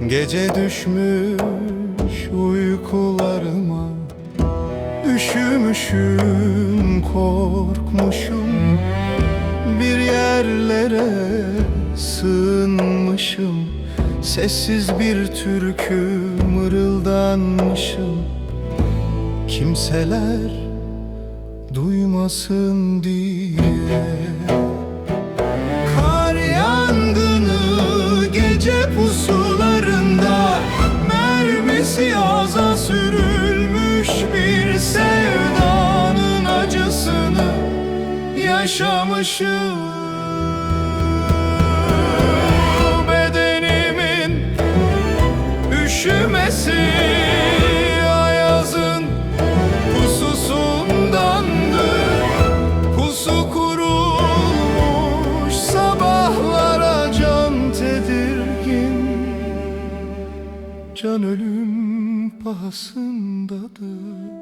Gece düşmüş uykularıma, üşümüşüm, korkmuşum, bir yerlere sığınmışım. Sessiz bir türkü mırıldanmışım, kimseler duymasın diye. Kar yangını gece pusularında, mermisi ağza sürülmüş bir sevdanın acısını yaşamışım. Bedenimin üşümesi ayazın pususundandır. Pusu kurulmuş sabahlara can tedirgin, can ölüm pahasındadır.